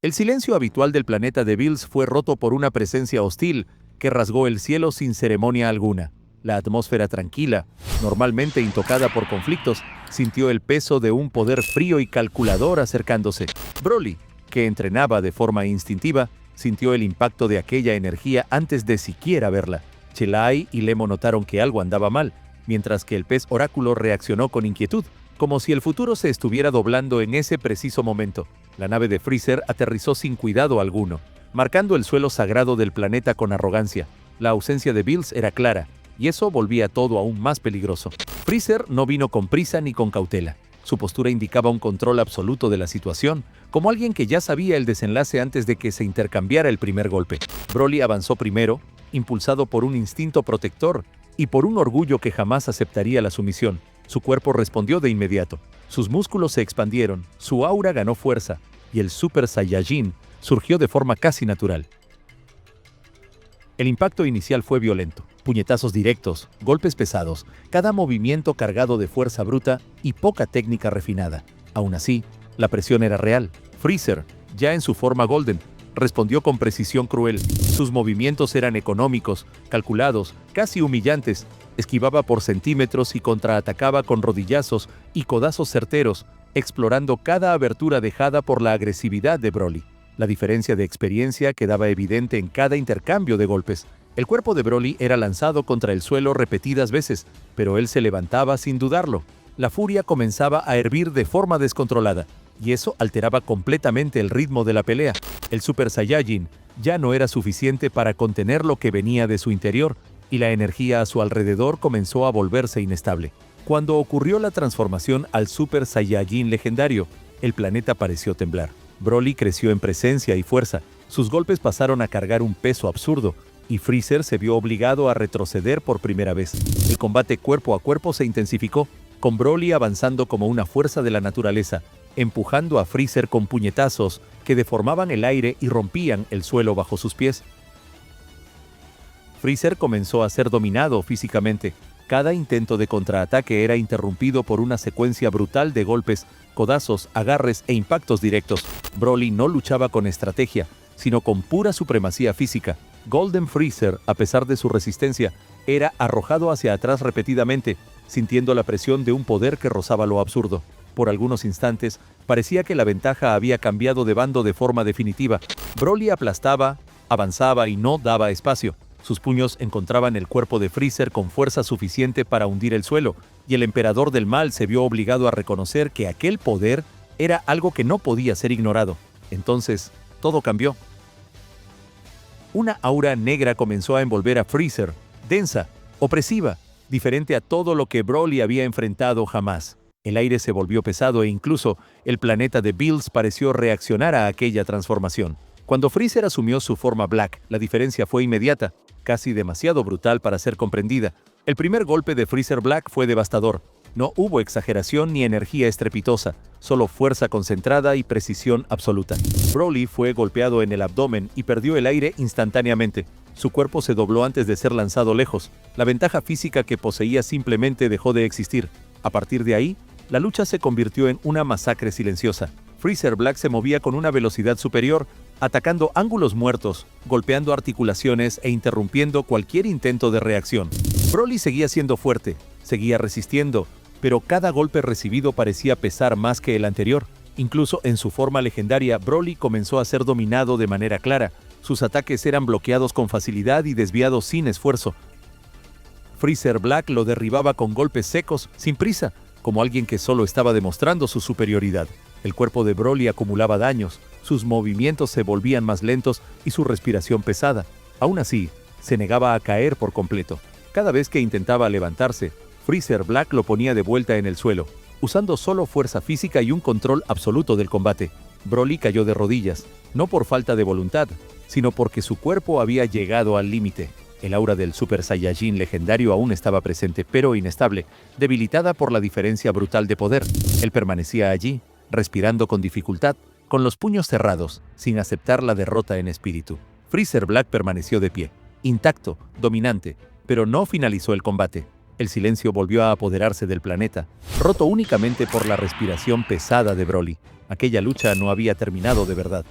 El silencio habitual del planeta de Bills fue roto por una presencia hostil que rasgó el cielo sin ceremonia alguna. La atmósfera tranquila, normalmente intocada por conflictos, sintió el peso de un poder frío y calculador acercándose. Broly, que entrenaba de forma instintiva, sintió el impacto de aquella energía antes de siquiera verla. Chelai y Lemo notaron que algo andaba mal, mientras que el pez oráculo reaccionó con inquietud, como si el futuro se estuviera doblando en ese preciso momento. La nave de Freezer aterrizó sin cuidado alguno, marcando el suelo sagrado del planeta con arrogancia. La ausencia de Bills era clara, y eso volvía todo aún más peligroso. Freezer no vino con prisa ni con cautela. Su postura indicaba un control absoluto de la situación, como alguien que ya sabía el desenlace antes de que se intercambiara el primer golpe. Broly avanzó primero, impulsado por un instinto protector y por un orgullo que jamás aceptaría la sumisión. Su cuerpo respondió de inmediato. Sus músculos se expandieron, su aura ganó fuerza, y el Super Saiyajin surgió de forma casi natural. El impacto inicial fue violento. Puñetazos directos, golpes pesados, cada movimiento cargado de fuerza bruta y poca técnica refinada. Aún así, la presión era real. Freezer, ya en su forma Golden, respondió con precisión cruel. Sus movimientos eran económicos, calculados, casi humillantes. Esquivaba por centímetros y contraatacaba con rodillazos y codazos certeros, explorando cada abertura dejada por la agresividad de Broly. La diferencia de experiencia quedaba evidente en cada intercambio de golpes. El cuerpo de Broly era lanzado contra el suelo repetidas veces, pero él se levantaba sin dudarlo. La furia comenzaba a hervir de forma descontrolada, y eso alteraba completamente el ritmo de la pelea. El Super Saiyajin ya no era suficiente para contener lo que venía de su interior, y la energía a su alrededor comenzó a volverse inestable. Cuando ocurrió la transformación al Super Saiyajin legendario, el planeta pareció temblar. Broly creció en presencia y fuerza, sus golpes pasaron a cargar un peso absurdo, y Freezer se vio obligado a retroceder por primera vez. El combate cuerpo a cuerpo se intensificó, con Broly avanzando como una fuerza de la naturaleza, empujando a Freezer con puñetazos que deformaban el aire y rompían el suelo bajo sus pies. Freezer comenzó a ser dominado físicamente. Cada intento de contraataque era interrumpido por una secuencia brutal de golpes, codazos, agarres e impactos directos. Broly no luchaba con estrategia, sino con pura supremacía física. Golden Freezer, a pesar de su resistencia, era arrojado hacia atrás repetidamente, sintiendo la presión de un poder que rozaba lo absurdo. Por algunos instantes, parecía que la ventaja había cambiado de bando de forma definitiva. Broly aplastaba, avanzaba y no daba espacio. Sus puños encontraban el cuerpo de Freezer con fuerza suficiente para hundir el suelo, y el emperador del mal se vio obligado a reconocer que aquel poder era algo que no podía ser ignorado. Entonces, todo cambió. Una aura negra comenzó a envolver a Freezer, densa, opresiva, diferente a todo lo que Broly había enfrentado jamás. El aire se volvió pesado e incluso el planeta de Bills pareció reaccionar a aquella transformación. Cuando Freezer asumió su forma Black, la diferencia fue inmediata, casi demasiado brutal para ser comprendida. El primer golpe de Freezer Black fue devastador. No hubo exageración ni energía estrepitosa, solo fuerza concentrada y precisión absoluta. Broly fue golpeado en el abdomen y perdió el aire instantáneamente. Su cuerpo se dobló antes de ser lanzado lejos. La ventaja física que poseía simplemente dejó de existir. A partir de ahí, la lucha se convirtió en una masacre silenciosa. Freezer Black se movía con una velocidad superior, atacando ángulos muertos, golpeando articulaciones e interrumpiendo cualquier intento de reacción. Broly seguía siendo fuerte, seguía resistiendo, pero cada golpe recibido parecía pesar más que el anterior. Incluso en su forma legendaria, Broly comenzó a ser dominado de manera clara. Sus ataques eran bloqueados con facilidad y desviados sin esfuerzo. Freezer Black lo derribaba con golpes secos, sin prisa, como alguien que solo estaba demostrando su superioridad. El cuerpo de Broly acumulaba daños, sus movimientos se volvían más lentos y su respiración pesada. Aún así, se negaba a caer por completo. Cada vez que intentaba levantarse, Freezer Black lo ponía de vuelta en el suelo, usando solo fuerza física y un control absoluto del combate. Broly cayó de rodillas, no por falta de voluntad, sino porque su cuerpo había llegado al límite. El aura del Super Saiyajin legendario aún estaba presente, pero inestable, debilitada por la diferencia brutal de poder. Él permanecía allí, respirando con dificultad, con los puños cerrados, sin aceptar la derrota en espíritu. Freezer Black permaneció de pie, intacto, dominante, pero no finalizó el combate. El silencio volvió a apoderarse del planeta, roto únicamente por la respiración pesada de Broly. Aquella lucha no había terminado de verdad.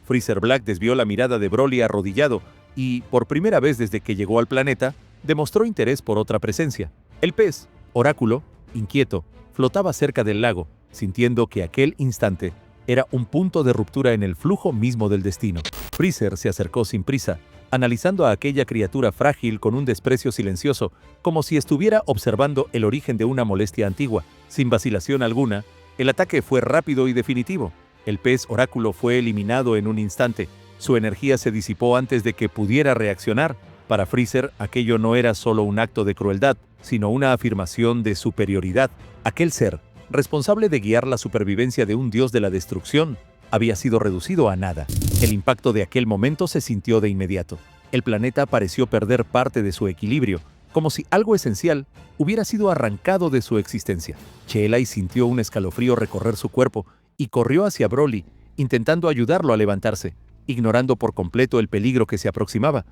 Freezer Black desvió la mirada de Broly arrodillado y, por primera vez desde que llegó al planeta, demostró interés por otra presencia. El pez, Oráculo, inquieto, flotaba cerca del lago, sintiendo que aquel instante era un punto de ruptura en el flujo mismo del destino. Freezer se acercó sin prisa, analizando a aquella criatura frágil con un desprecio silencioso, como si estuviera observando el origen de una molestia antigua. Sin vacilación alguna, el ataque fue rápido y definitivo. El pez Oráculo fue eliminado en un instante. Su energía se disipó antes de que pudiera reaccionar. Para Freezer, aquello no era solo un acto de crueldad, sino una afirmación de superioridad. Aquel ser, responsable de guiar la supervivencia de un dios de la destrucción, había sido reducido a nada. El impacto de aquel momento se sintió de inmediato. El planeta pareció perder parte de su equilibrio, como si algo esencial hubiera sido arrancado de su existencia. Cheelai sintió un escalofrío recorrer su cuerpo y corrió hacia Broly, intentando ayudarlo a levantarse, ignorando por completo el peligro que se aproximaba.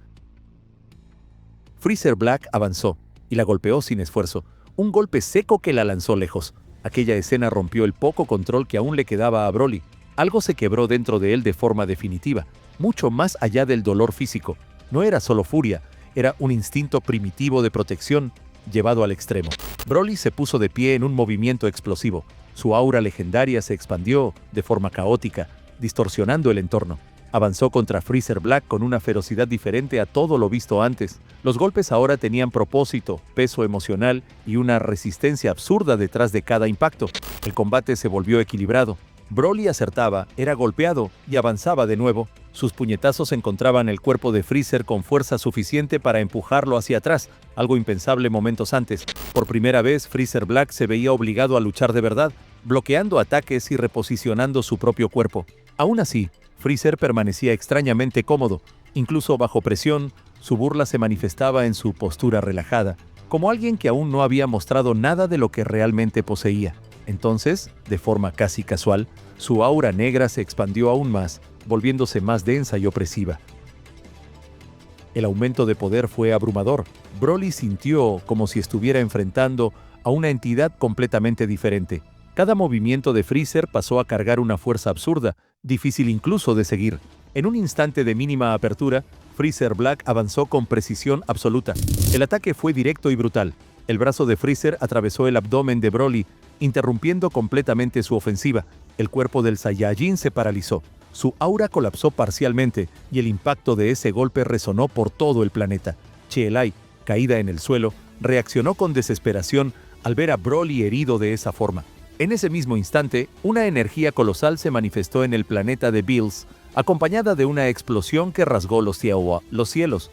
Freezer Black avanzó y la golpeó sin esfuerzo, un golpe seco que la lanzó lejos. Aquella escena rompió el poco control que aún le quedaba a Broly. Algo se quebró dentro de él de forma definitiva, mucho más allá del dolor físico. No era solo furia, era un instinto primitivo de protección llevado al extremo. Broly se puso de pie en un movimiento explosivo. Su aura legendaria se expandió de forma caótica, distorsionando el entorno. Avanzó contra Freezer Black con una ferocidad diferente a todo lo visto antes. Los golpes ahora tenían propósito, peso emocional y una resistencia absurda detrás de cada impacto. El combate se volvió equilibrado. Broly acertaba, era golpeado y avanzaba de nuevo. Sus puñetazos encontraban el cuerpo de Freezer con fuerza suficiente para empujarlo hacia atrás, algo impensable momentos antes. Por primera vez, Freezer Black se veía obligado a luchar de verdad, bloqueando ataques y reposicionando su propio cuerpo. Aún así, Freezer permanecía extrañamente cómodo. Incluso bajo presión, su burla se manifestaba en su postura relajada, como alguien que aún no había mostrado nada de lo que realmente poseía. Entonces, de forma casi casual, su aura negra se expandió aún más, volviéndose más densa y opresiva. El aumento de poder fue abrumador. Broly sintió como si estuviera enfrentando a una entidad completamente diferente. Cada movimiento de Freezer pasó a cargar una fuerza absurda, difícil incluso de seguir. En un instante de mínima apertura, Freezer Black avanzó con precisión absoluta. El ataque fue directo y brutal. El brazo de Freezer atravesó el abdomen de Broly, interrumpiendo completamente su ofensiva. El cuerpo del Saiyajin se paralizó. Su aura colapsó parcialmente y el impacto de ese golpe resonó por todo el planeta. Cheelai, caída en el suelo, reaccionó con desesperación al ver a Broly herido de esa forma. En ese mismo instante, una energía colosal se manifestó en el planeta de Bills, acompañada de una explosión que rasgó los cielos.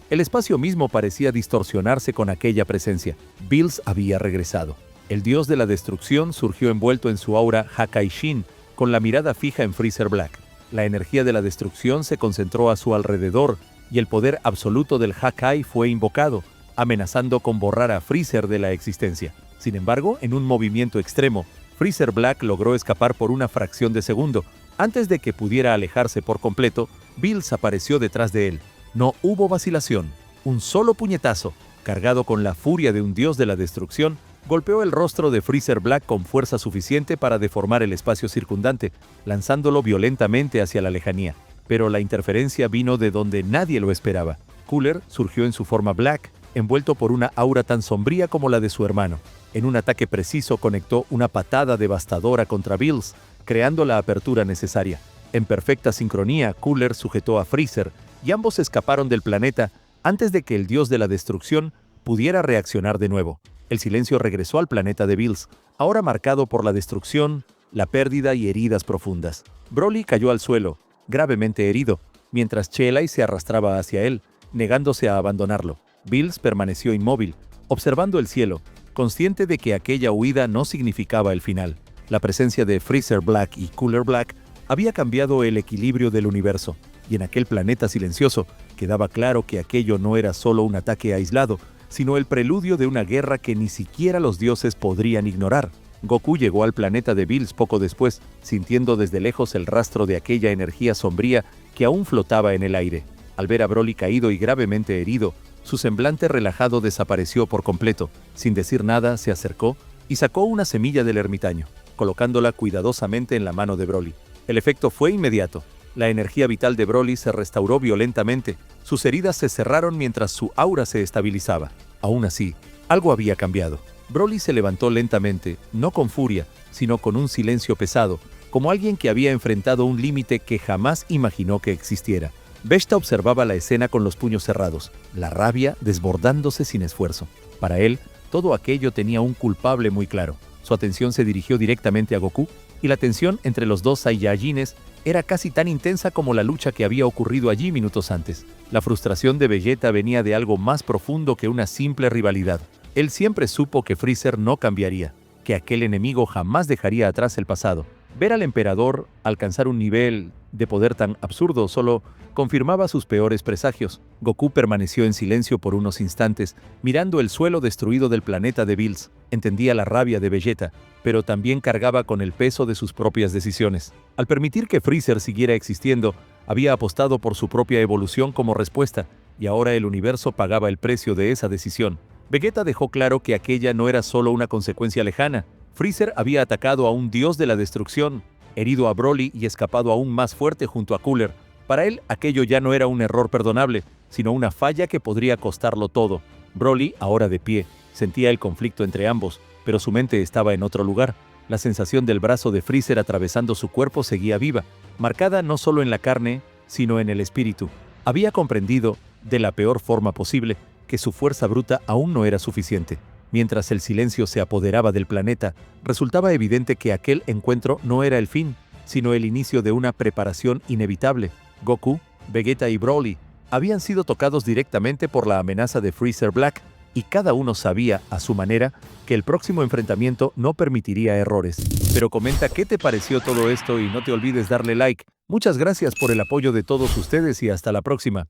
El espacio mismo parecía distorsionarse con aquella presencia. Bills había regresado. El dios de la destrucción surgió envuelto en su aura Hakai-Shin, con la mirada fija en Freezer Black. La energía de la destrucción se concentró a su alrededor y el poder absoluto del Hakai fue invocado, amenazando con borrar a Freezer de la existencia. Sin embargo, en un movimiento extremo, Freezer Black logró escapar por una fracción de segundo. Antes de que pudiera alejarse por completo, Bills apareció detrás de él. No hubo vacilación. Un solo puñetazo, cargado con la furia de un dios de la destrucción, golpeó el rostro de Freezer Black con fuerza suficiente para deformar el espacio circundante, lanzándolo violentamente hacia la lejanía. Pero la interferencia vino de donde nadie lo esperaba. Cooler surgió en su forma Black, envuelto por una aura tan sombría como la de su hermano. En un ataque preciso conectó una patada devastadora contra Bills, creando la apertura necesaria. En perfecta sincronía, Cooler sujetó a Freezer y ambos escaparon del planeta antes de que el dios de la destrucción pudiera reaccionar de nuevo. El silencio regresó al planeta de Bills, ahora marcado por la destrucción, la pérdida y heridas profundas. Broly cayó al suelo, gravemente herido, mientras Cheelai se arrastraba hacia él, negándose a abandonarlo. Bills permaneció inmóvil, observando el cielo, consciente de que aquella huida no significaba el final. La presencia de Freezer Black y Cooler Black había cambiado el equilibrio del universo, y en aquel planeta silencioso quedaba claro que aquello no era solo un ataque aislado, sino el preludio de una guerra que ni siquiera los dioses podrían ignorar. Goku llegó al planeta de Bills poco después, sintiendo desde lejos el rastro de aquella energía sombría que aún flotaba en el aire. Al ver a Broly caído y gravemente herido, su semblante relajado desapareció por completo. Sin decir nada, se acercó y sacó una semilla del ermitaño, colocándola cuidadosamente en la mano de Broly. El efecto fue inmediato. La energía vital de Broly se restauró violentamente. Sus heridas se cerraron mientras su aura se estabilizaba. Aún así, algo había cambiado. Broly se levantó lentamente, no con furia, sino con un silencio pesado, como alguien que había enfrentado un límite que jamás imaginó que existiera. Vegeta observaba la escena con los puños cerrados, la rabia desbordándose sin esfuerzo. Para él, todo aquello tenía un culpable muy claro. Su atención se dirigió directamente a Goku, y la tensión entre los dos Saiyajines era casi tan intensa como la lucha que había ocurrido allí minutos antes. La frustración de Vegeta venía de algo más profundo que una simple rivalidad. Él siempre supo que Freezer no cambiaría, que aquel enemigo jamás dejaría atrás el pasado. Ver al emperador alcanzar un nivel de poder tan absurdo solo confirmaba sus peores presagios. Goku permaneció en silencio por unos instantes, mirando el suelo destruido del planeta de Bills. Entendía la rabia de Vegeta, pero también cargaba con el peso de sus propias decisiones. Al permitir que Freezer siguiera existiendo, había apostado por su propia evolución como respuesta, y ahora el universo pagaba el precio de esa decisión. Vegeta dejó claro que aquella no era solo una consecuencia lejana. Freezer había atacado a un dios de la destrucción, herido a Broly y escapado aún más fuerte junto a Cooler. Para él, aquello ya no era un error perdonable, sino una falla que podría costarlo todo. Broly, ahora de pie, sentía el conflicto entre ambos, pero su mente estaba en otro lugar. La sensación del brazo de Freezer atravesando su cuerpo seguía viva, marcada no solo en la carne, sino en el espíritu. Había comprendido, de la peor forma posible, que su fuerza bruta aún no era suficiente. Mientras el silencio se apoderaba del planeta, resultaba evidente que aquel encuentro no era el fin, sino el inicio de una preparación inevitable. Goku, Vegeta y Broly habían sido tocados directamente por la amenaza de Freezer Black, y cada uno sabía, a su manera, que el próximo enfrentamiento no permitiría errores. Pero comenta qué te pareció todo esto y no te olvides darle like. Muchas gracias por el apoyo de todos ustedes y hasta la próxima.